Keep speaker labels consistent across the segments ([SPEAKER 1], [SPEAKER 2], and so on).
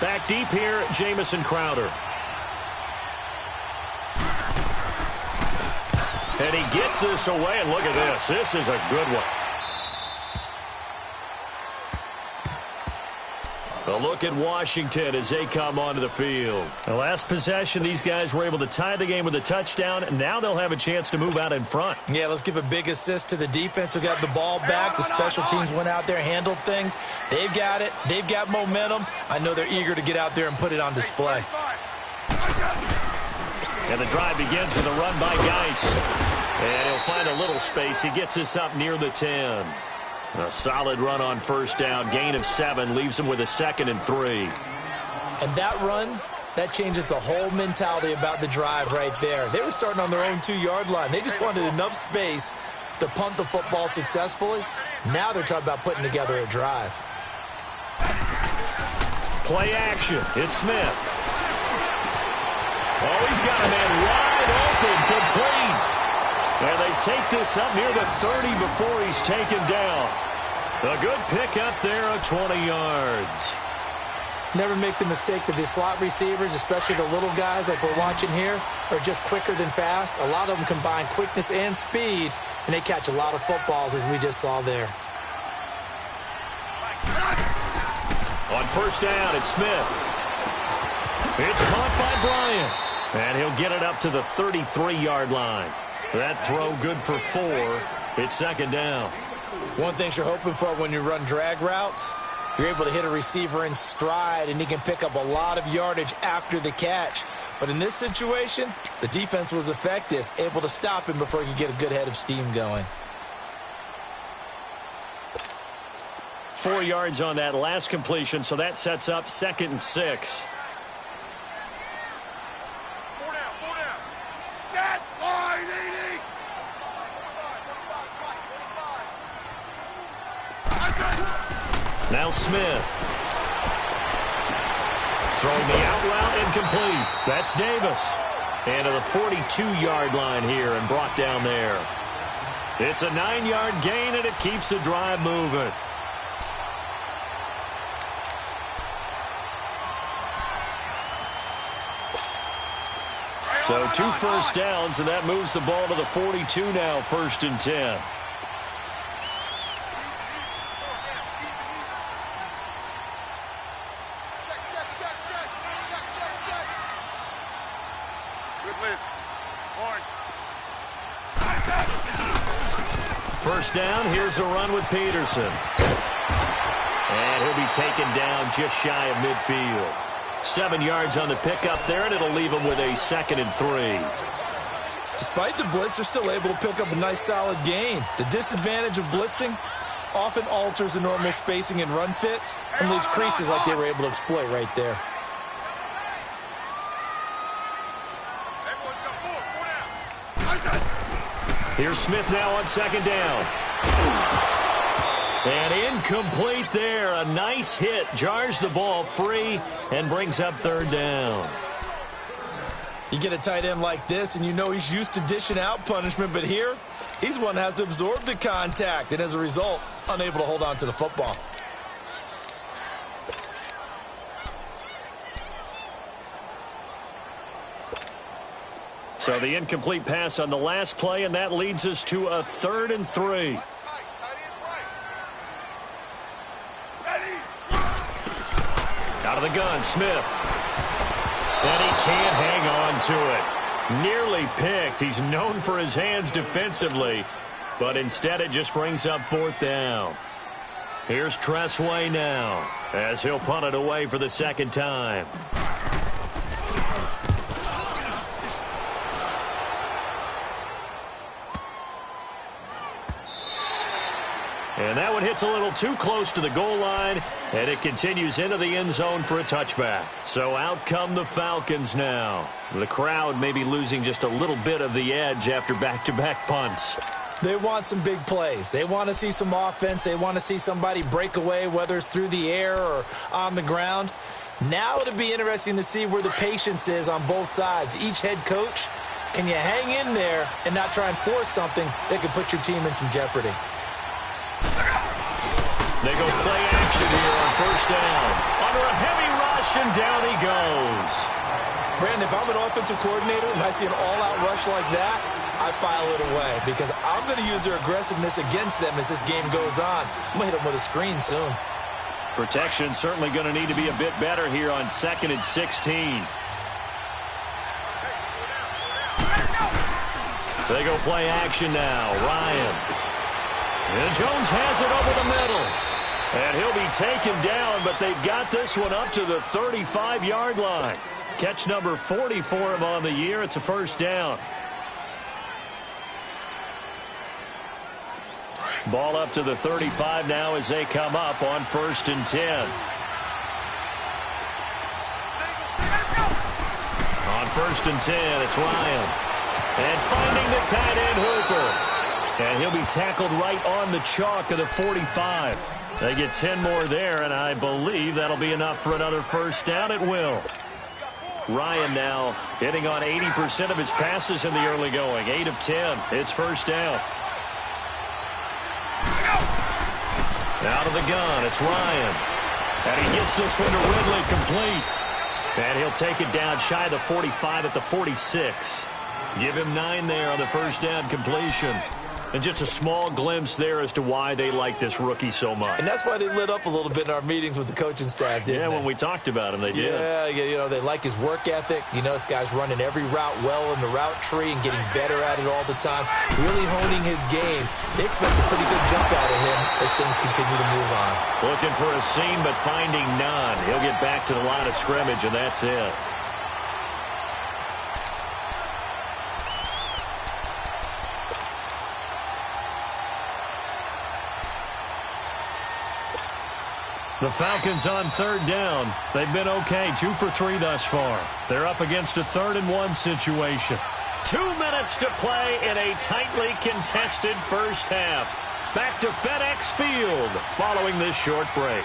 [SPEAKER 1] Back deep here, Jamison Crowder. And he gets this away, and look at this. This is a good one. A look at Washington as they come onto the field. The last possession, these guys were able to tie the game with a touchdown, and now they'll have a chance to move out in front.
[SPEAKER 2] Yeah, let's give a big assist to the defense who got the ball back. The special teams went out there, handled things. They've got it. They've got momentum. I know they're eager to get out there and put it on display.
[SPEAKER 1] And the drive begins with a run by Geis. And he'll find a little space. He gets us up near the 10. A solid run on first down. Gain of 7 leaves him with a 2nd and 3.
[SPEAKER 2] And that run, that changes the whole mentality about the drive right there. They were starting on their own 2-yard line. They just wanted enough space to punt the football successfully. Now they're talking about putting together a drive.
[SPEAKER 1] Play action. It's Smith. Oh, he's got a man wide open, complete. And they take this up near the 30 before he's taken down. A good pickup there of 20 yards.
[SPEAKER 2] Never make the mistake that the slot receivers, especially the little guys like we're watching here, are just quicker than fast. A lot of them combine quickness and speed, and they catch a lot of footballs, as we just saw there.
[SPEAKER 1] On first down, it's Smith. It's caught by Bryant. And he'll get it up to the 33-yard line. That throw good for 4. It's 2nd down.
[SPEAKER 2] One thing you're hoping for when you run drag routes, you're able to hit a receiver in stride, and he can pick up a lot of yardage after the catch. But in this situation, the defense was effective, able to stop him before he could get a good head of steam going.
[SPEAKER 1] 4 yards on that last completion, so that sets up 2nd and 6. Now Smith. Throwing the out route incomplete. That's Davis. And to the 42-yard line here and brought down there. It's a 9-yard gain, and it keeps the drive moving. So 2 first downs, and that moves the ball to the 42 now, 1st and 10. First down, here's a run with Peterson. And he'll be taken down just shy of midfield. 7 yards on the pickup there, and it'll leave him with a 2nd and 3.
[SPEAKER 2] Despite the blitz, they're still able to pick up a nice solid gain. The disadvantage of blitzing often alters the normal spacing and run fits and leaves creases like they were able to exploit right there.
[SPEAKER 1] Here's Smith now on 2nd down. And incomplete there. A nice hit. Jars the ball free and brings up 3rd down.
[SPEAKER 2] You get a tight end like this, and you know he's used to dishing out punishment, but here, he's one that has to absorb the contact, and as a result, unable to hold on to the football.
[SPEAKER 1] So the incomplete pass on the last play, and that leads us to a 3rd and 3. Out of the gun, Smith. And he can't hang on to it. Nearly picked. He's known for his hands defensively, but instead it just brings up 4th down. Here's Tressway now as he'll punt it away for the 2nd time. And that one hits a little too close to the goal line, and it continues into the end zone for a touchback. So out come the Falcons now. The crowd may be losing just a little bit of the edge after back-to-back punts.
[SPEAKER 2] They want some big plays. They want to see some offense. They want to see somebody break away, whether it's through the air or on the ground. Now it'll be interesting to see where the patience is on both sides. Each head coach, can you hang in there and not try and force something that could put your team in some jeopardy?
[SPEAKER 1] They go play action here on first down. Under a heavy rush, completion. Down he goes.
[SPEAKER 2] Brandon, if I'm an offensive coordinator and I see an all-out rush like that, I file it away because I'm going to use their aggressiveness against them as this game goes on. I'm going to hit them with a screen soon.
[SPEAKER 1] Protection certainly going to need to be a bit better here on 2nd and 16. They go play action now. Ryan. And Jones has it over the middle. And he'll be taken down, but they've got this one up to the 35-yard line. Catch number 40 for him on the year. It's a first down. Ball up to the 35 now as they come up on 1st and 10. On 1st and 10, it's Ryan. And finding the tight end, Hooper. And he'll be tackled right on the chalk of the 45. They get 10 more there, and I believe that'll be enough for another first down. It will. Ryan now hitting on 80% of his passes in the early going. 8 of 10. It's first down. Out of the gun, it's Ryan. And he gets this one to Ridley complete. And he'll take it down shy of the 45 at the 46. Give him 9 there on the first down completion. And just a small glimpse there as to why they like this rookie so much.
[SPEAKER 2] And that's why they lit up a little bit in our meetings with the coaching staff, didn't they?
[SPEAKER 1] Yeah, when we talked about him, they did.
[SPEAKER 2] Yeah, you know, they like his work ethic. You know, this guy's running every route well in the route tree and getting better at it all the time, really honing his game. They expect a pretty good jump out of him as things continue to move on.
[SPEAKER 1] Looking for a seam, but finding none. He'll get back to the line of scrimmage, and that's it. The Falcons on 3rd down. They've been okay, 2 for 3 thus far. They're up against a 3rd and 1 situation. 2 minutes to play in a tightly contested first half. Back to FedEx Field following this short break.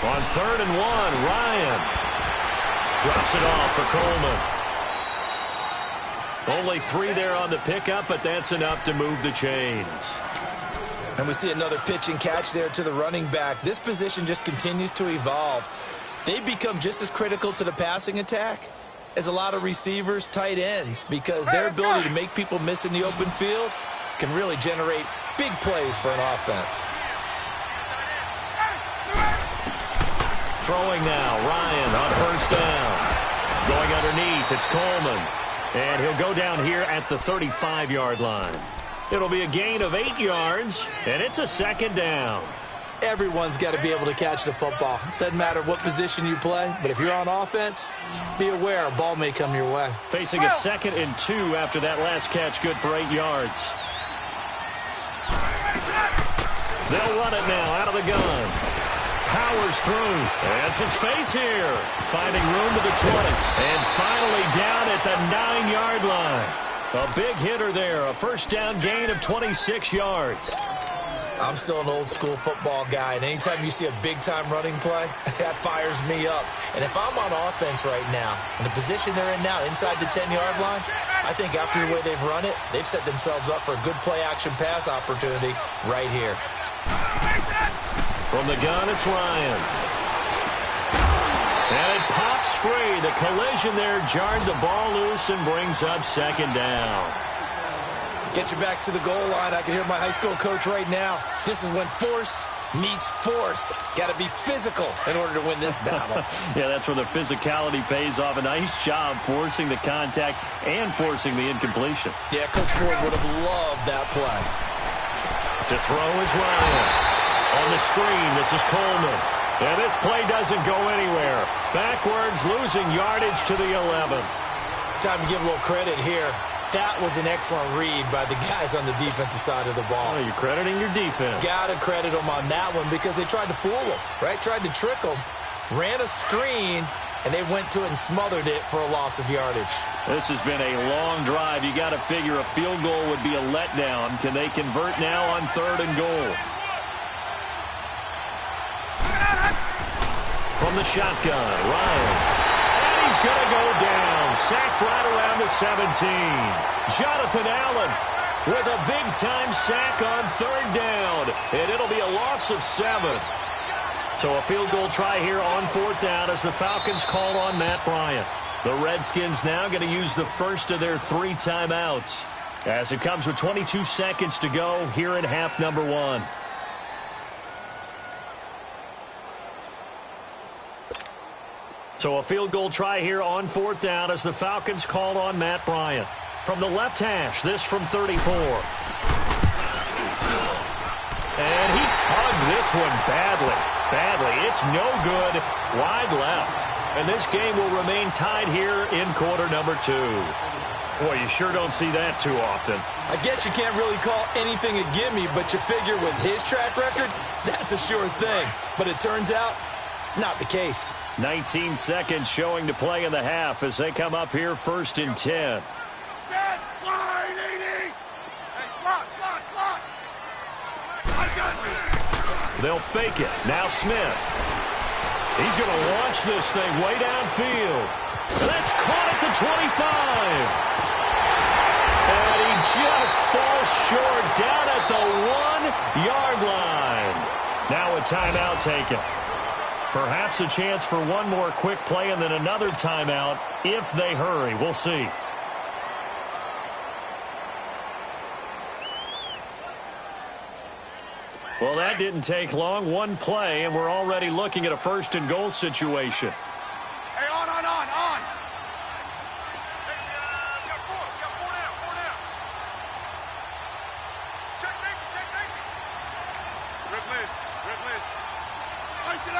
[SPEAKER 1] On 3rd and 1, Ryan drops it off for Coleman. Only 3 there on the pickup, but that's enough to move the chains.
[SPEAKER 2] And we see another pitch and catch there to the running back. This position just continues to evolve. They become just as critical to the passing attack as a lot of receivers, tight ends, because their ability to make people miss in the open field can really generate big plays for an offense.
[SPEAKER 1] Throwing now, Ryan on first down. Going underneath, it's Coleman. And he'll go down here at the 35-yard line. It'll be a gain of 8 yards, and it's a second down.
[SPEAKER 2] Everyone's got to be able to catch the football. Doesn't matter what position you play, but if you're on offense, be aware a ball may come your way.
[SPEAKER 1] Facing a 2nd and 2 after that last catch, good for 8 yards. They'll run it now out of the gun. Powers through, and some space here. Finding room to the 20, and finally down at the 9-yard line. A big hitter there, a first down gain of 26 yards.
[SPEAKER 2] I'm still an old-school football guy, and anytime you see a big-time running play, that fires me up. And if I'm on offense right now, in the position they're in now, inside the 10-yard line, I think after the way they've run it, they've set themselves up for a good play-action pass opportunity right here.
[SPEAKER 1] From the gun, it's Ryan. And it pops free. The collision there jarred the ball loose and brings up second down.
[SPEAKER 2] Get your backs to the goal line. I can hear my high school coach right now. This is when force meets force. Got to be physical in order to win this battle.
[SPEAKER 1] Yeah, that's where the physicality pays off. A nice job forcing the contact and forcing the incompletion.
[SPEAKER 2] Yeah, Coach Ford would have loved that play.
[SPEAKER 1] To throw is Ryan. On the screen, this is Coleman. And this play doesn't go anywhere. Backwards, losing yardage to the 11.
[SPEAKER 2] Time to give a little credit here. That was an excellent read by the guys on the defensive side of the ball.
[SPEAKER 1] Oh, you're crediting your defense.
[SPEAKER 2] Got to credit them on that one because they tried to fool them, right? Tried to trick them. Ran a screen, and they went to it and smothered it for a loss of yardage.
[SPEAKER 1] This has been a long drive. You got to figure a field goal would be a letdown. Can they convert now on 3rd and goal? From the shotgun, Ryan. And he's going to go down. Sacked right around the 17. Jonathan Allen with a big-time sack on 3rd down. And it'll be a loss of 7. So a field goal try here on 4th down as the Falcons call on Matt Bryant. The Redskins now going to use the first of their 3 timeouts as it comes with 22 seconds to go here in half number 1. So a field goal try here on 4th down as the Falcons call on Matt Bryant. From the left hash, this from 34. And he tugged this one badly. It's no good. Wide left. And this game will remain tied here in quarter number 2. Boy, you sure don't see that too often.
[SPEAKER 2] I guess you can't really call anything a gimme, but you figure with his track record, that's a sure thing. But it turns out it's not the case.
[SPEAKER 1] 19 seconds showing to play in the half as they come up here 1st and 10.
[SPEAKER 3] Set, line, 80. Hey, slot.
[SPEAKER 1] They'll fake it. Now Smith. He's going to launch this thing way downfield. And that's caught at the 25. And he just falls short down at the 1-yard line. Now a timeout taken. Perhaps a chance for one more quick play and then another timeout if they hurry. We'll see. Well, that didn't take long. One play, and we're already looking at a 1st and goal situation.
[SPEAKER 3] Hey, on. Hey, got four down. Check safety. Rip list. Ice it.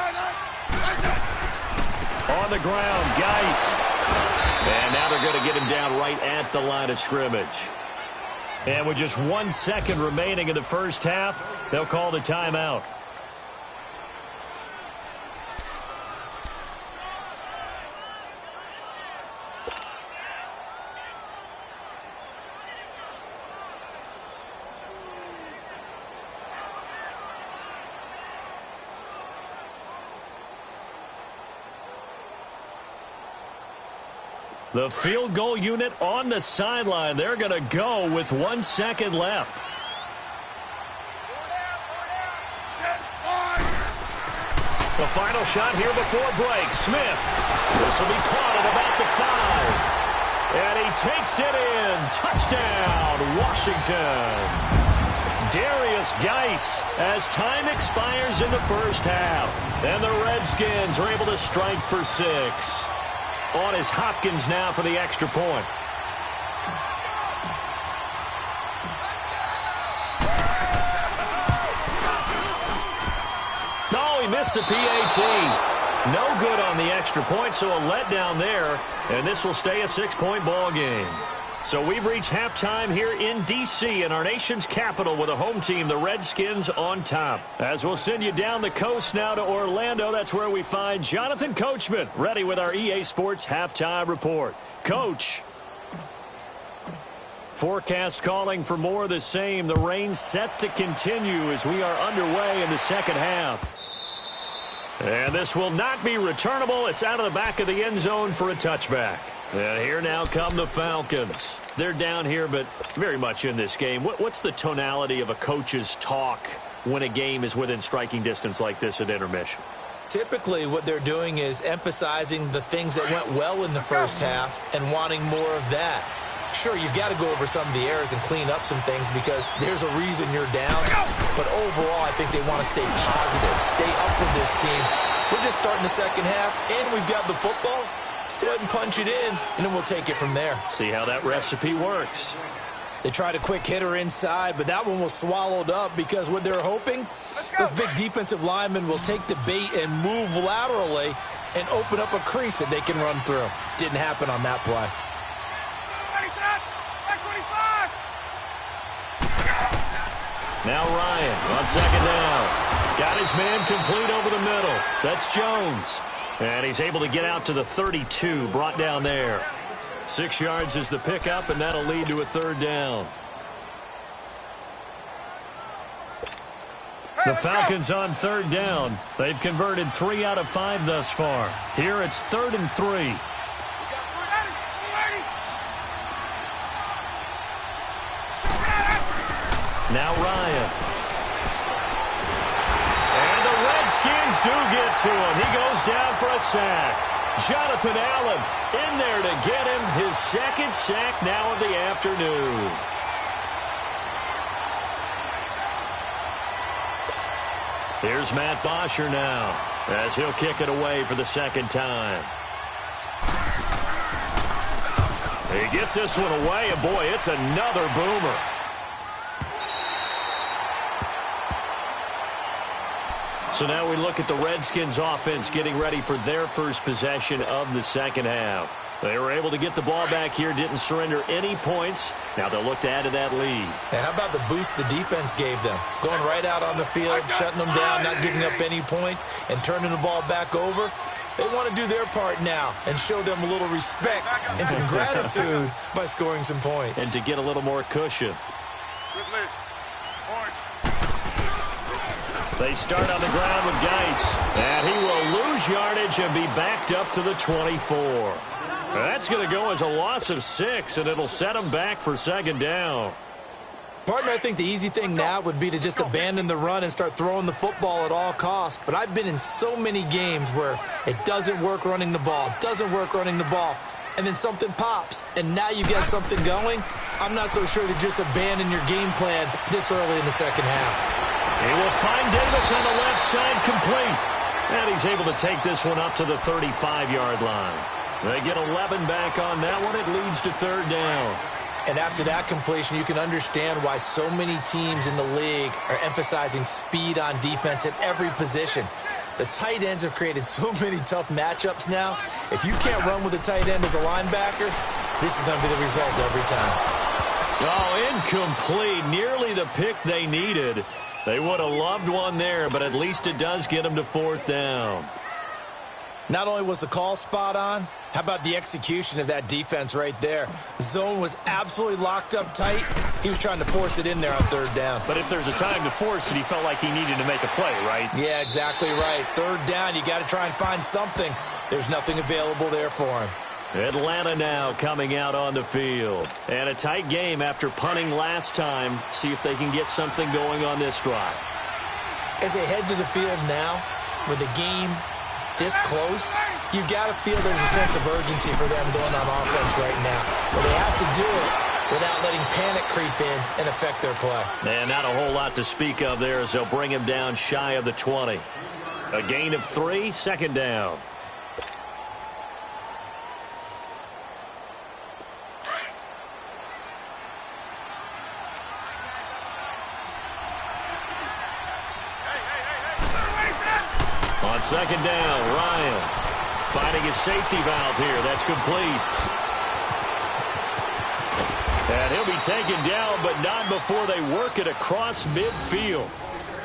[SPEAKER 1] On the ground, Geis. And now they're going to get him down right at the line of scrimmage. And with just 1 second remaining in the first half, they'll call the timeout. The field goal unit on the sideline. They're going to go with 1 second left. The final shot here before break. Smith. This will be caught at about the 5. And he takes it in. Touchdown, Washington. Darius Geis as time expires in the first half. And the Redskins are able to strike for 6. On is Hopkins now for the extra point. No, he missed the PAT. No good on the extra point, so a letdown there. And this will stay a 6-point ball game. So we've reached halftime here in D.C. in our nation's capital with a home team, the Redskins, on top. As we'll send you down the coast now to Orlando, that's where we find Jonathan Coachman, ready with our EA Sports halftime report. Coach. Forecast calling for more of the same. The rain set to continue as we are underway in the second half. And this will not be returnable. It's out of the back of the end zone for a touchback. And here now come the Falcons. They're down here, but very much in this game. What's the tonality of a coach's talk when a game is within striking distance like this at intermission?
[SPEAKER 2] Typically, what they're doing is emphasizing the things that went well in the first half and wanting more of that. Sure, you've got to go over some of the errors and clean up some things because there's a reason you're down. But overall, I think they want to stay positive, stay up with this team. We're just starting the second half, and we've got the football. Let's go ahead and punch it in, and then we'll take it from there.
[SPEAKER 1] See how that recipe works.
[SPEAKER 2] They tried a quick hitter inside, but that one was swallowed up because what they're hoping, this big defensive lineman will take the bait and move laterally and open up a crease that they can run through. Didn't happen on that play.
[SPEAKER 1] Now Ryan on second down. Got his man complete over the middle. That's Jones. And he's able to get out to the 32, brought down there. 6 yards is the pickup, and that'll lead to a third down. The Falcons on third down. They've converted 3 out of 5 thus far. Here it's 3rd and 3. Now Ryan. And the Redskins do get to him. He goes down for a sack. Jonathan Allen in there to get him his second sack now of the afternoon. Here's Matt Bosher now as he'll kick it away for the second time. He gets this one away, and boy, it's another boomer. So now we look at the Redskins offense getting ready for their first possession of the second half. They were able to get the ball back here, didn't surrender any points. Now they'll look to add to that lead.
[SPEAKER 2] Now, how about the boost the defense gave them? Going right out on the field, shutting them down, not giving up any points, and turning the ball back over. They want to do their part now and show them a little respect and some gratitude by scoring some points.
[SPEAKER 1] And to get a little more cushion. They start on the ground with Geis. And he will lose yardage and be backed up to the 24. That's going to go as a loss of 6, and it'll set him back for second down.
[SPEAKER 2] Partner, I think the easy thing now would be to just abandon the run and start throwing the football at all costs. But I've been in so many games where it doesn't work running the ball, and then something pops, and now you get something going. I'm not so sure to just abandon your game plan this early in the second half.
[SPEAKER 1] He will find Davis on the left side complete. And he's able to take this one up to the 35-yard line. They get 11 back on that one. It leads to third down.
[SPEAKER 2] And after that completion, you can understand why so many teams in the league are emphasizing speed on defense at every position. The tight ends have created so many tough matchups now. If you can't run with a tight end as a linebacker, this is going to be the result every time.
[SPEAKER 1] Oh, incomplete. Nearly the pick they needed. They would have loved one there, but at least it does get them to fourth down.
[SPEAKER 2] Not only was the call spot on, how about the execution of that defense right there? Zone was absolutely locked up tight. He was trying to force it in there on third down.
[SPEAKER 1] But if there's a time to force it, he felt like he needed to make a play, right?
[SPEAKER 2] Yeah, exactly right. Third down, you got to try and find something. There's nothing available there for him.
[SPEAKER 1] Atlanta now coming out on the field. And a tight game after punting last time. See if they can get something going on this drive.
[SPEAKER 2] As they head to the field now, with the game this close, you've got to feel there's a sense of urgency for them going on offense right now. But they have to do it without letting panic creep in and affect their play.
[SPEAKER 1] And not a whole lot to speak of there as they'll bring him down shy of the 20. A gain of 3, second down. On second down, Ryan finding his safety valve here. That's complete. And he'll be taken down, but not before they work it across midfield.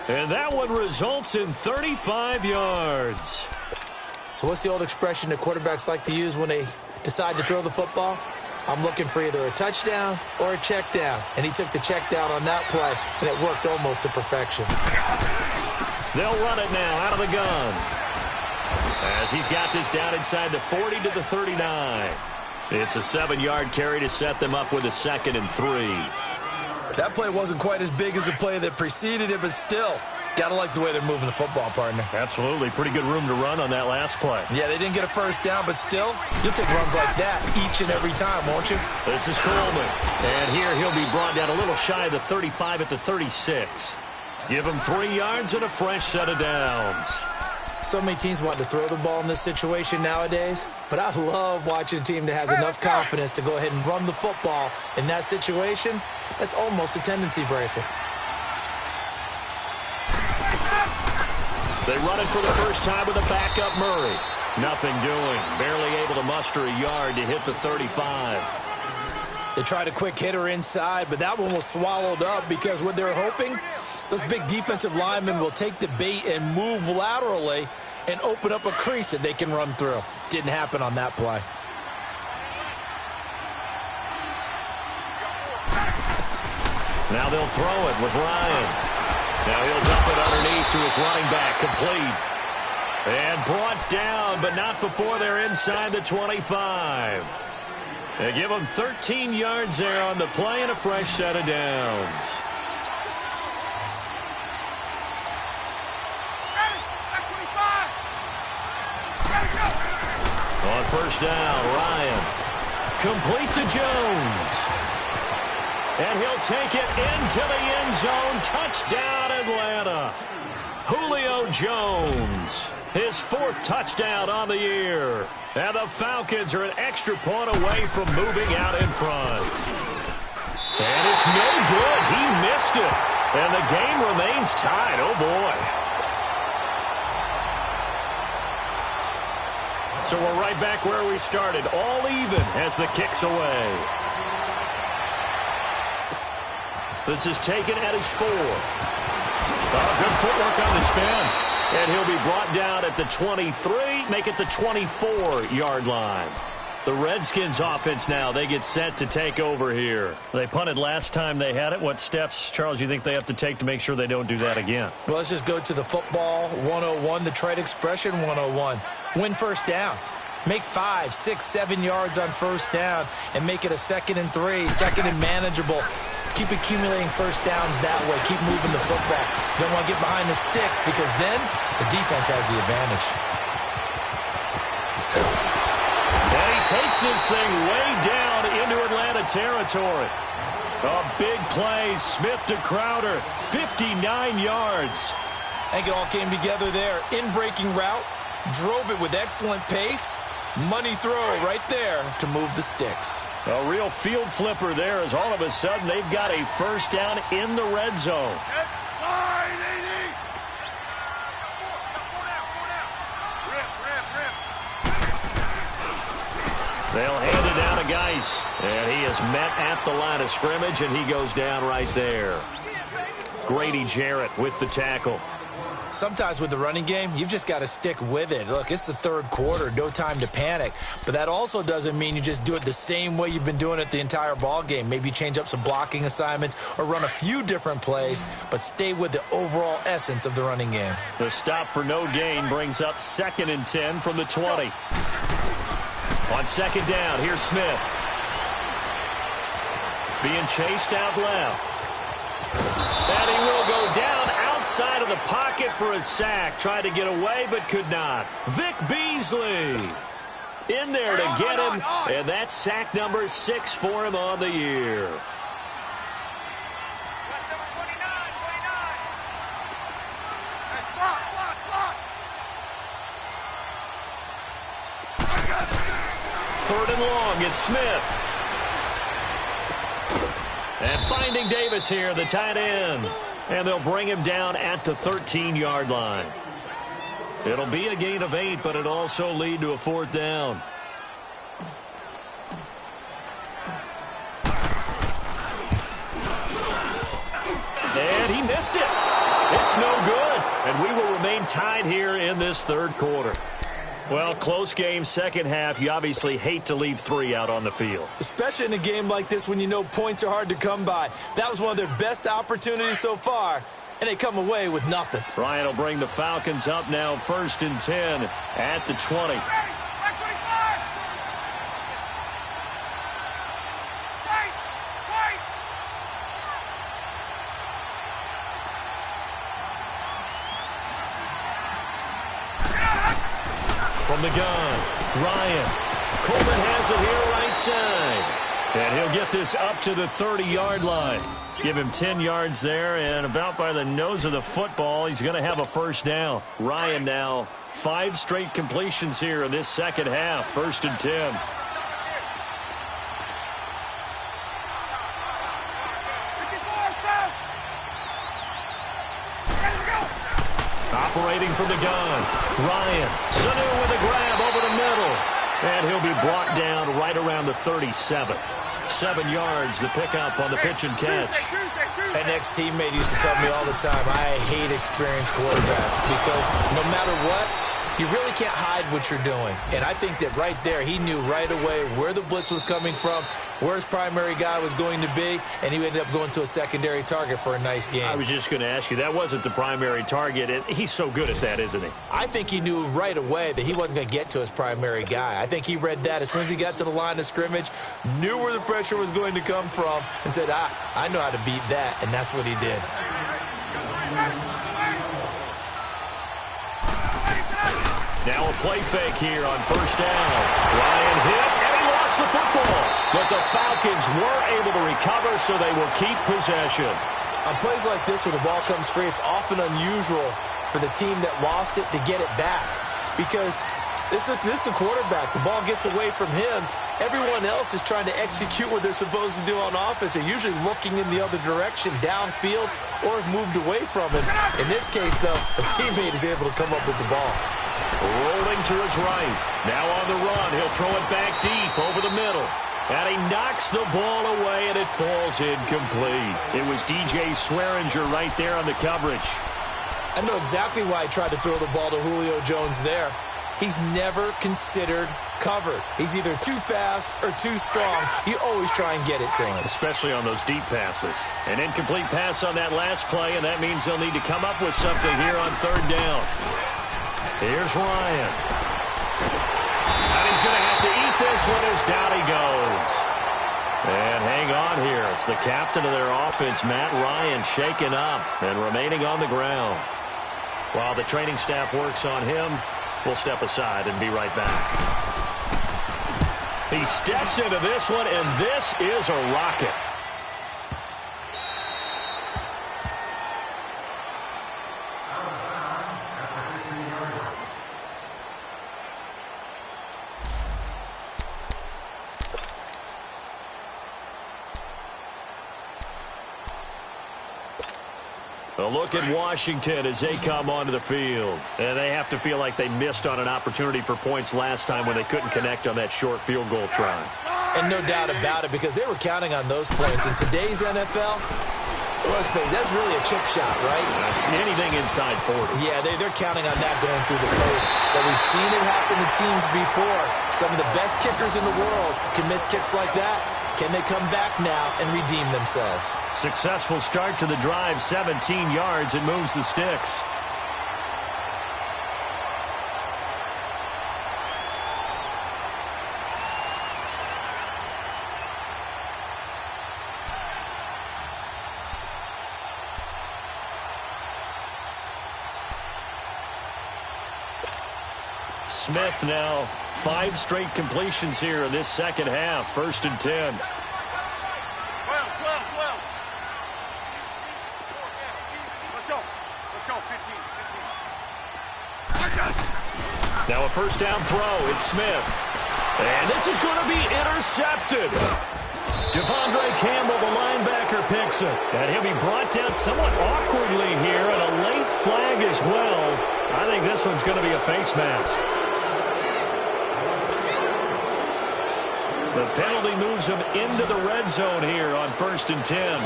[SPEAKER 1] And that one results in 35 yards.
[SPEAKER 2] So what's the old expression that quarterbacks like to use when they decide to throw the football? I'm looking for either a touchdown or a check down. And he took the check down on that play, and it worked almost to perfection.
[SPEAKER 1] They'll run it now out of the gun. As he's got this down inside the 40 to the 39. It's a 7-yard carry to set them up with a 2nd and 3.
[SPEAKER 2] That play wasn't quite as big as the play that preceded it, but still, got to like the way they're moving the football, partner.
[SPEAKER 1] Absolutely. Pretty good room to run on that last play.
[SPEAKER 2] Yeah, they didn't get a first down, but still, you'll take runs like that each and every time, won't you?
[SPEAKER 1] This is Coleman. And here he'll be brought down a little shy of the 35 at the 36. Give him 3 yards and a fresh set of downs.
[SPEAKER 2] So many teams want to throw the ball in this situation nowadays, but I love watching a team that has enough confidence to go ahead and run the football in that situation. That's almost a tendency breaker.
[SPEAKER 1] They run it for the first time with a backup Murray. Nothing doing. Barely able to muster a yard to hit the 35.
[SPEAKER 2] They tried a quick hitter inside, but that one was swallowed up because what they're hoping, those big defensive linemen will take the bait and move laterally and open up a crease that they can run through. Didn't happen on that play.
[SPEAKER 1] Now they'll throw it with Ryan. Now he'll dump it underneath to his running back, complete. And brought down, but not before they're inside the 25. They give him 13 yards there on the play and a fresh set of downs. On first down, Ryan. Complete to Jones. And he'll take it into the end zone. Touchdown, Atlanta. Julio Jones, his 4th touchdown on the year. And the Falcons are an extra point away from moving out in front. And it's no good. He missed it. And the game remains tied. Oh, boy. So we're right back where we started. All even as the kick's away. This is taken at his 4. Good footwork on the spin. And he'll be brought down at the 23, make it the 24-yard line. The Redskins offense now, they get set to take over here. They punted last time they had it. What steps, Charles, you think they have to take to make sure they don't do that again?
[SPEAKER 2] Well, let's just go to the football 101, the trade expression 101. Win first down. Make 5, 6, 7 yards on first down and make it a 2nd and 3, 2nd and manageable. Keep accumulating first downs that way. Keep moving the football. You don't want to get behind the sticks because then the defense has the advantage.
[SPEAKER 1] And he takes this thing way down into Atlanta territory. A big play. Smith to Crowder. 59 yards.
[SPEAKER 2] I think it all came together there. In-breaking route. Drove it with excellent pace. Money throw right there to move the sticks.
[SPEAKER 1] A real field flipper there as all of a sudden they've got a first down in the red zone. They'll hand it down to Geis. And he is met at the line of scrimmage, and he goes down right there. Grady Jarrett with the tackle.
[SPEAKER 2] Sometimes with the running game, you've just got to stick with it. Look, it's the 3rd quarter, no time to panic. But that also doesn't mean you just do it the same way you've been doing it the entire ball game. Maybe change up some blocking assignments or run a few different plays, but stay with the overall essence of the running game.
[SPEAKER 1] The stop for no gain brings up 2nd and 10 from the 20. On 2nd down, here's Smith. Being chased out left. And he will go down outside of the pocket for a sack. Tried to get away, but could not. Vic Beasley in there to get him. And that's sack number 6 for him on the year. Third and long, it's Smith. And finding Davis here, the tight end. And they'll bring him down at the 13-yard line. It'll be a gain of 8, but it'll also lead to a 4th down. And he missed it. It's no good. And we will remain tied here in this 3rd quarter. Well, close game, second half. You obviously hate to leave 3 out on the field.
[SPEAKER 2] Especially in a game like this when you know points are hard to come by. That was one of their best opportunities so far, and they come away with nothing.
[SPEAKER 1] Ryan will bring the Falcons up now 1st and 10 at the 20. From the gun, Ryan. Coleman has it here right side. And he'll get this up to the 30-yard line. Give him 10 yards there, and about by the nose of the football, he's going to have a first down. Ryan now, 5 straight completions here in this second half. 1st and 10. Operating from the gun, Ryan. Sanu with a grab over the middle. And he'll be brought down right around the 37. 7 yards, the pickup on the pitch and catch.
[SPEAKER 2] An ex-teammate used to tell me all the time, I hate experienced quarterbacks because no matter what, you really can't hide what you're doing. And I think that right there, he knew right away where the blitz was coming from, where his primary guy was going to be, and he ended up going to a secondary target for a nice game.
[SPEAKER 1] I was just going to ask you, that wasn't the primary target. And he's so good at that, isn't he?
[SPEAKER 2] I think he knew right away that he wasn't going to get to his primary guy. I think he read that as soon as he got to the line of scrimmage, knew where the pressure was going to come from, and said, I know how to beat that, and that's what he did.
[SPEAKER 1] Now a play fake here on first down. Ryan hit, and he lost the football. But the Falcons were able to recover, so they will keep possession.
[SPEAKER 2] On plays like this, when the ball comes free, it's often unusual for the team that lost it to get it back. Because this is the quarterback. The ball gets away from him. Everyone else is trying to execute what they're supposed to do on offense. They're usually looking in the other direction, downfield, or moved away from him. In this case, though, a teammate is able to come up with the ball.
[SPEAKER 1] Rolling to his right. Now on the run. He'll throw it back deep over the middle. And he knocks the ball away, and it falls incomplete. It was DJ Swearinger right there on the coverage.
[SPEAKER 2] I know exactly why he tried to throw the ball to Julio Jones there. He's never considered covered. He's either too fast or too strong. You always try and get it to him.
[SPEAKER 1] Especially on those deep passes. An incomplete pass on that last play, and that means they'll need to come up with something here on third down. Here's Ryan. And he's going to have to eat this one as down he goes. And hang on here. It's the captain of their offense, Matt Ryan, shaken up and remaining on the ground. While the training staff works on him, we'll step aside and be right back. He steps into this one, and this is a rocket. A look at Washington as they come onto the field. And they have to feel like they missed on an opportunity for points last time when they couldn't connect on that short field goal try.
[SPEAKER 2] And no doubt about it, because they were counting on those points. In today's NFL, let's face it, that's really a chip shot, right?
[SPEAKER 1] That's anything inside 40.
[SPEAKER 2] Yeah, they're counting on that going through the post. But we've seen it happen to teams before. Some of the best kickers in the world can miss kicks like that. Can they come back now and redeem themselves?
[SPEAKER 1] Successful start to the drive, 17 yards, and moves the sticks. Smith now 5 straight completions here in this second half. 1st and 10.
[SPEAKER 3] 12. Let's go. 15.
[SPEAKER 1] Now a first down throw. It's Smith. And this is going to be intercepted. Devondre Campbell, the linebacker, picks it. And he'll be brought down somewhat awkwardly here, and a late flag as well. I think this one's going to be a face mask. The penalty moves him into the red zone here on 1st and 10.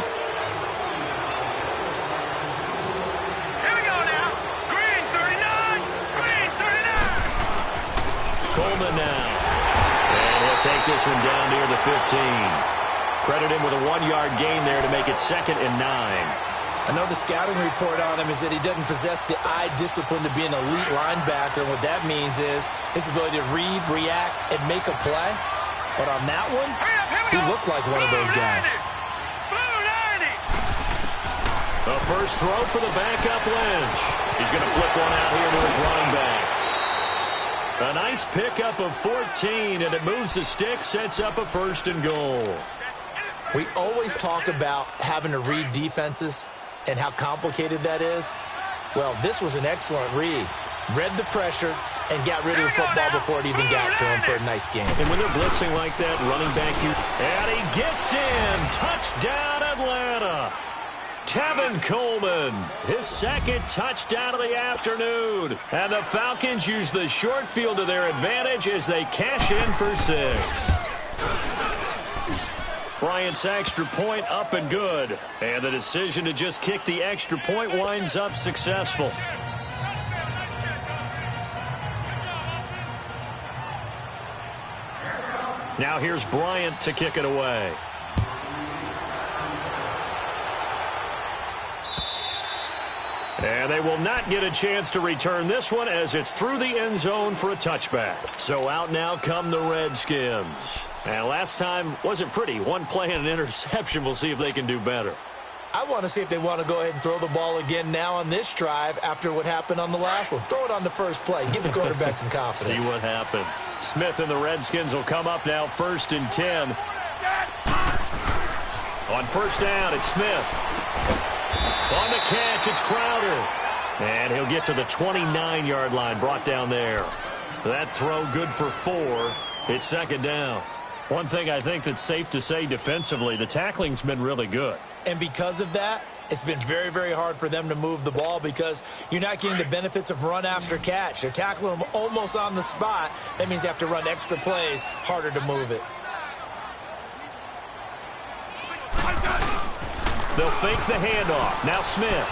[SPEAKER 3] Here we go now. Green 39. Green 39.
[SPEAKER 1] Coleman now. And he'll take this one down near the 15. Credit him with a 1-yard gain there to make it 2nd and 9.
[SPEAKER 2] I know the scouting report on him is that he doesn't possess the eye discipline to be an elite linebacker. And what that means is his ability to read, react, and make a play. But on that one, he looked like one of those guys.
[SPEAKER 1] A first throw for the backup Lynch. He's going to flip one out here to his running back. A nice pickup of 14, and it moves the stick, sets up a 1st and goal.
[SPEAKER 2] We always talk about having to read defenses and how complicated that is. Well, this was an excellent read. Read the pressure and got rid of the football before it even got to him for a nice game.
[SPEAKER 1] And when they're blitzing like that, running back, and he gets in. Touchdown, Atlanta. Tevin Coleman, his 2nd touchdown of the afternoon. And the Falcons use the short field to their advantage as they cash in for 6. Bryant's extra point up and good. And the decision to just kick the extra point winds up successful. Now here's Bryant to kick it away. And they will not get a chance to return this one as it's through the end zone for a touchback. So out now come the Redskins. And last time wasn't pretty. 1 play and an interception. We'll see if they can do better.
[SPEAKER 2] I want to see if they want to go ahead and throw the ball again now on this drive after what happened on the last one. Throw it on the first play. Give the quarterback some confidence.
[SPEAKER 1] See what happens. Smith and the Redskins will come up now 1st and 10. On first down, it's Smith. On the catch, it's Crowder. And he'll get to the 29-yard line, brought down there. That throw good for 4. It's 2nd down. One thing I think that's safe to say defensively, the tackling's been really good.
[SPEAKER 2] And because of that, it's been very, very hard for them to move the ball because you're not getting the benefits of run after catch. They're tackling them almost on the spot. That means you have to run extra plays, harder to move it.
[SPEAKER 1] They'll fake the handoff. Now Smith.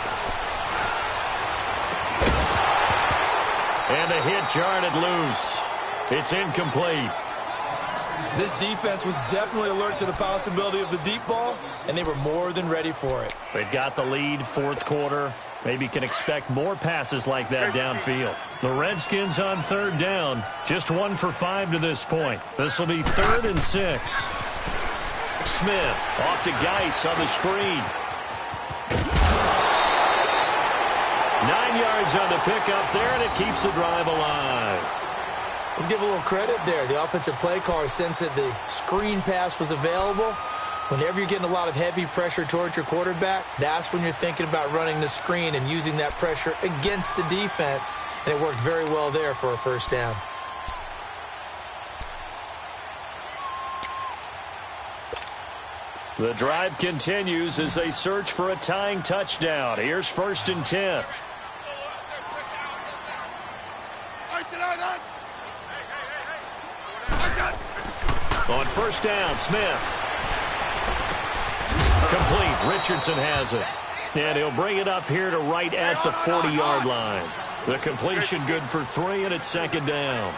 [SPEAKER 1] And the hit jarred it loose. It's incomplete.
[SPEAKER 2] This defense was definitely alert to the possibility of the deep ball, and they were more than ready for it.
[SPEAKER 1] They've got the lead, 4th quarter. Maybe can expect more passes like that downfield. The Redskins on 3rd down. Just 1 for 5 to this point. This will be 3rd and 6. Smith off to Geis on the screen. 9 yards on the pickup there, and it keeps the drive alive.
[SPEAKER 2] Let's give a little credit there. The offensive play caller sensed that the screen pass was available. Whenever you're getting a lot of heavy pressure towards your quarterback, that's when you're thinking about running the screen and using that pressure against the defense. And it worked very well there for a 1st down.
[SPEAKER 1] The drive continues as they search for a tying touchdown. Here's 1st and 10. On 1st down, Smith. Complete. Richardson has it. And he'll bring it up here to right at the 40-yard line. The completion good for 3, and it's 2nd down.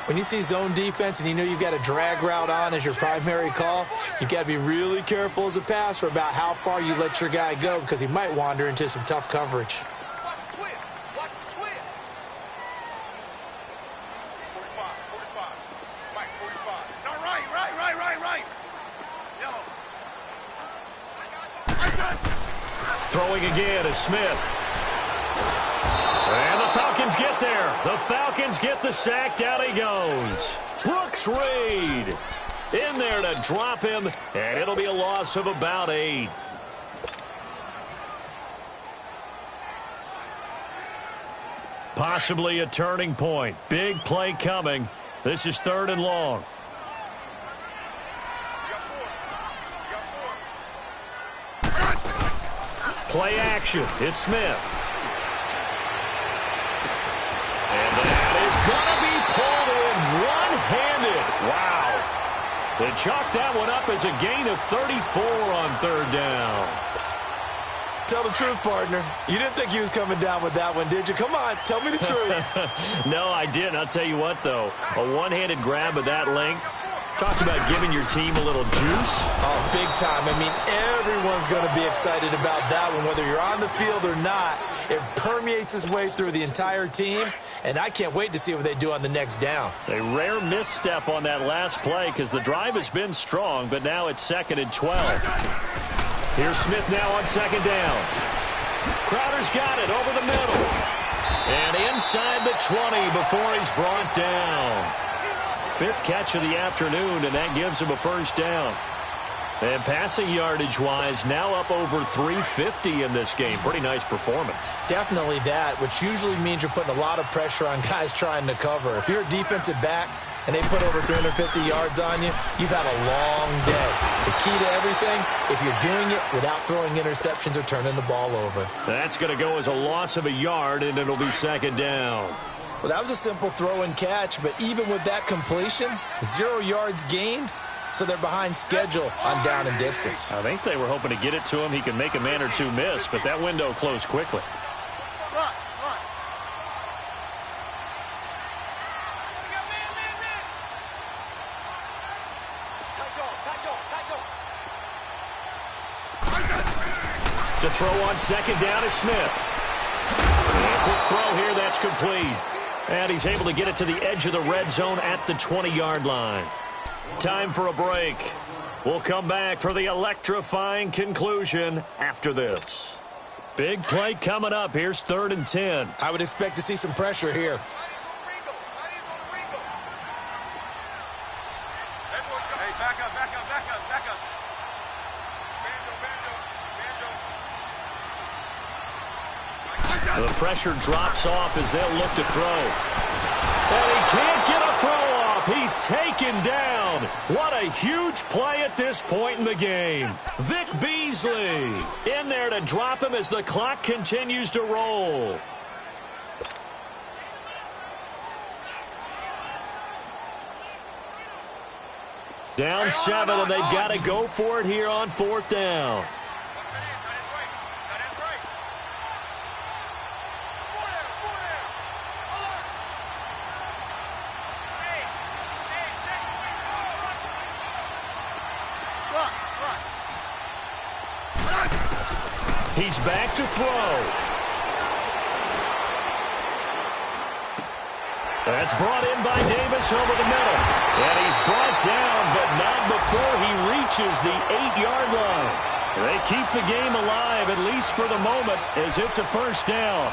[SPEAKER 2] When you see zone defense and you know you've got a drag route on as your primary call, you've got to be really careful as a passer about how far you let your guy go because he might wander into some tough coverage.
[SPEAKER 1] Throwing again is Smith. And the Falcons get there. The Falcons get the sack. Down he goes. Brooks Reed in there to drop him, and it'll be a loss of about 8. Possibly a turning point. Big play coming. This is 3rd and long. Play action. It's Smith. And that is going to be pulled in one-handed. Wow. They chalked that one up as a gain of 34 on 3rd down.
[SPEAKER 2] Tell the truth, partner. You didn't think he was coming down with that one, did you? Come on, tell me the truth.
[SPEAKER 1] No, I didn't. I'll tell you what, though. A one-handed grab of that length. Talk about giving your team a little juice.
[SPEAKER 2] Oh, big time. I mean, everyone's going to be excited about that one, whether you're on the field or not. It permeates its way through the entire team, and I can't wait to see what they do on the next down.
[SPEAKER 1] A rare misstep on that last play because the drive has been strong, but now it's 2nd and 12. Here's Smith now on 2nd down. Crowder's got it over the middle. And inside the 20 before he's brought down. 5th catch of the afternoon, and that gives him a 1st down. And passing yardage-wise, now up over 350 in this game. Pretty nice performance.
[SPEAKER 2] Definitely that, which usually means you're putting a lot of pressure on guys trying to cover. If you're a defensive back and they put over 350 yards on you, you've had a long day. The key to everything, if you're doing it without throwing interceptions or turning the ball over.
[SPEAKER 1] That's going to go as a loss of a yard, and it'll be 2nd down.
[SPEAKER 2] Well, that was a simple throw and catch, but even with that completion, 0 yards gained, so they're behind schedule on down and distance.
[SPEAKER 1] I think they were hoping to get it to him. He could make a man or two miss, but that window closed quickly. To throw on 2nd down is Smith. And a quick throw here, that's complete. And he's able to get it to the edge of the red zone at the 20-yard line. Time for a break. We'll come back for the electrifying conclusion after this. Big play coming up. Here's 3rd and 10.
[SPEAKER 2] I would expect to see some pressure here.
[SPEAKER 3] Hey, back up.
[SPEAKER 1] The pressure drops off as they'll look to throw. And he can't get a throw off. He's taken down. What a huge play at this point in the game. Vic Beasley in there to drop him as the clock continues to roll. Down 7, and they've got to go for it here on 4th down. He's back to throw. That's brought in by Davis over the middle. And he's brought down, but not before he reaches the 8-yard line. They keep the game alive, at least for the moment, as it's a 1st down.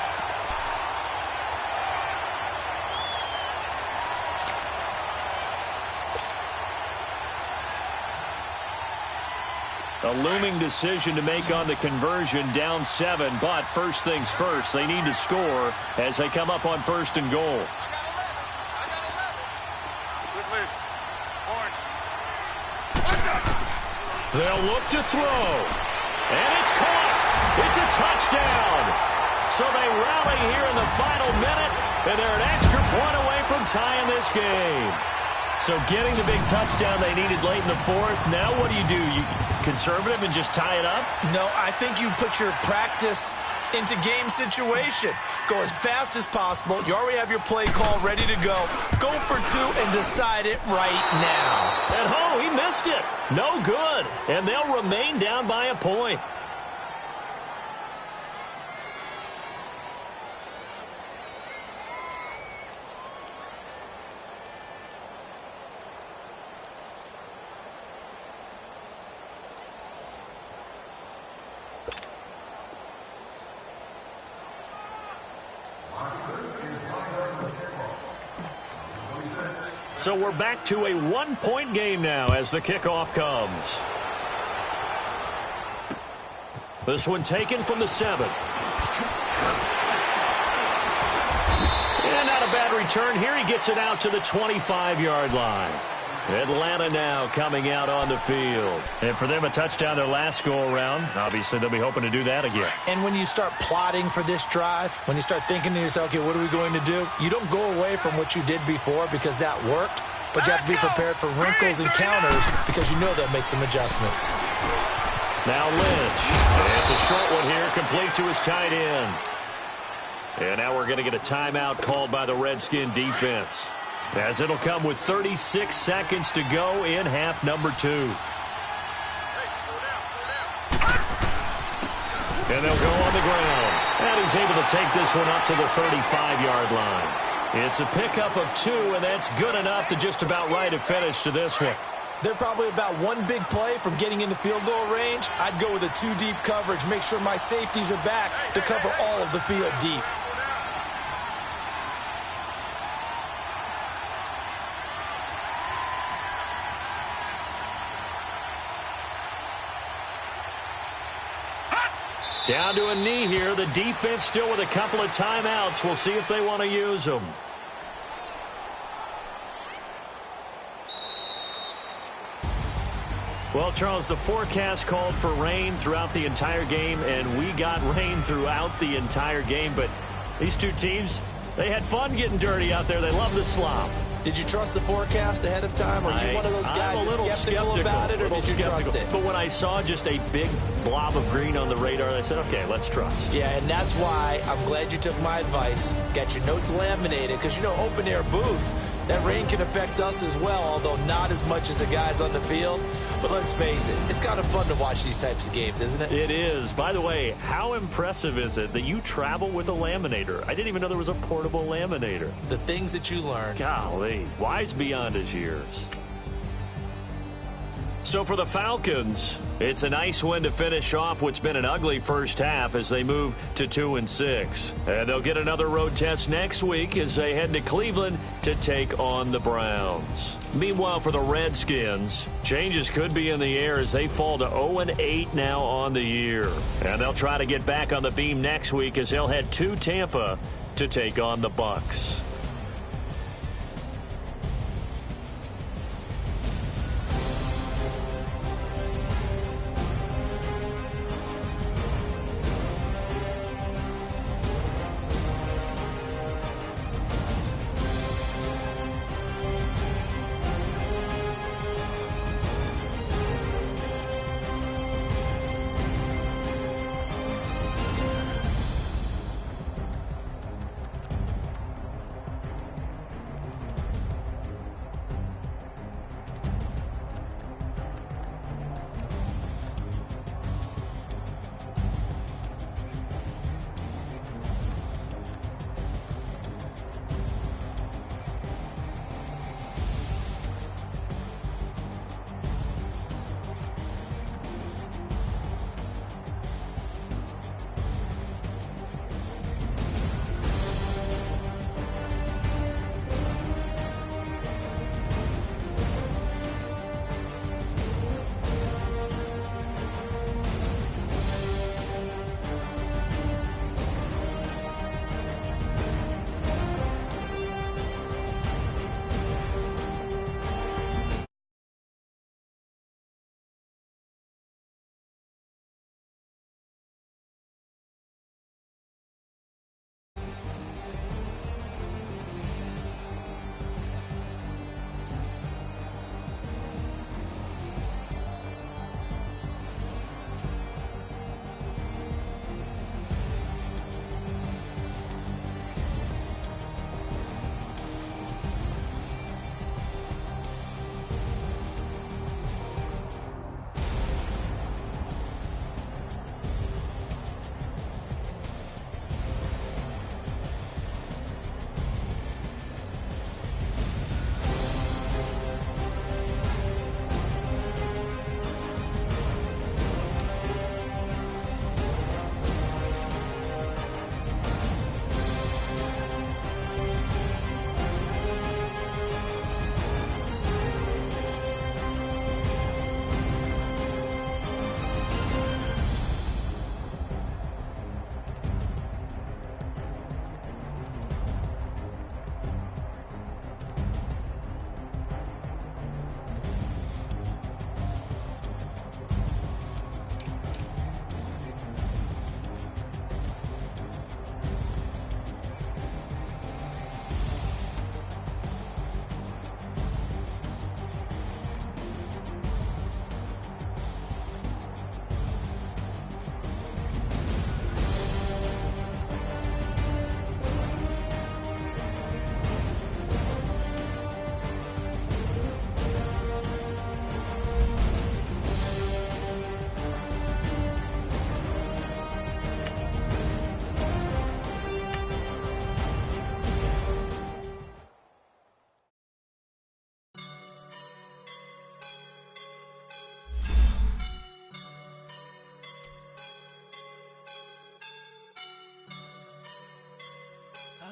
[SPEAKER 1] A looming decision to make on the conversion, down 7, but first things first, they need to score as they come up on 1st and goal. They'll look to throw, and it's caught. It's a touchdown. So they rally here in the final minute, and they're an extra point away from tying this game. So getting the big touchdown they needed late in the 4th. Now what do? You conservative and just tie it up?
[SPEAKER 2] No, I think you put your practice into game situation. Go as fast as possible. You already have your play call ready to go. Go for 2 and decide it right now.
[SPEAKER 1] And he missed it. No good. And they'll remain down by a point. So we're back to a 1-point game now as the kickoff comes. This one taken from the 7. And not a bad return here. He gets it out to the 25-yard line. Atlanta now coming out on the field. And for them, a touchdown their last go-around. Obviously, they'll be hoping to do that again.
[SPEAKER 2] And when you start plotting for this drive, when you start thinking to yourself, okay, what are we going to do? You don't go away from what you did before because that worked, but you have to be prepared for wrinkles and counters because you know they'll make some adjustments.
[SPEAKER 1] Now Lynch. And it's a short one here, complete to his tight end. And now we're going to get a timeout called by the Redskin defense, as it'll come with 36 seconds to go in half number 2. And they'll go on the ground. And he's able to take this one up to the 35-yard line. It's a pickup of 2, and that's good enough to just about write a finish to this one.
[SPEAKER 2] They're probably about one big play from getting into field goal range. I'd go with a 2-deep coverage, make sure my safeties are back to cover all of the field deep.
[SPEAKER 1] Down to a knee here. The defense still with a couple of timeouts. We'll see if they want to use them. Well, Charles, the forecast called for rain throughout the entire game, and we got rain throughout the entire game. But these two teams, they had fun getting dirty out there. They love the slop.
[SPEAKER 2] Did you trust the forecast ahead of time? Are you one of those guys that's skeptical about it, or did you trust it?
[SPEAKER 1] But when I saw just a big blob of green on the radar, I said, okay, let's trust.
[SPEAKER 2] Yeah, and that's why I'm glad you took my advice. Get your notes laminated, because, you know, open-air booth, that rain can affect us as well, although not as much as the guys on the field. But let's face it, it's kind of fun to watch these types of games, isn't it?
[SPEAKER 1] It is. By the way, how impressive is it that you travel with a laminator? I didn't even know there was a portable laminator.
[SPEAKER 2] The things that you learn.
[SPEAKER 1] Golly, wise beyond his years. So for the Falcons, it's a nice win to finish off what's been an ugly first half as they move to 2-6. And they'll get another road test next week as they head to Cleveland to take on the Browns. Meanwhile, for the Redskins, changes could be in the air as they fall to 0-8 now on the year. And they'll try to get back on the beam next week as they'll head to Tampa to take on the Bucs.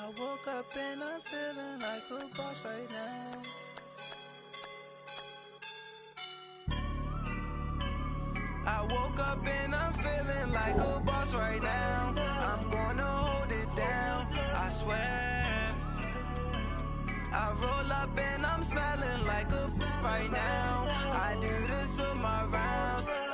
[SPEAKER 4] I woke up and I'm feeling like a boss right now. I woke up and I'm feeling like a boss right now. I'm gonna hold it down, I swear. I roll up and I'm smelling like a right now. I do this for my rounds.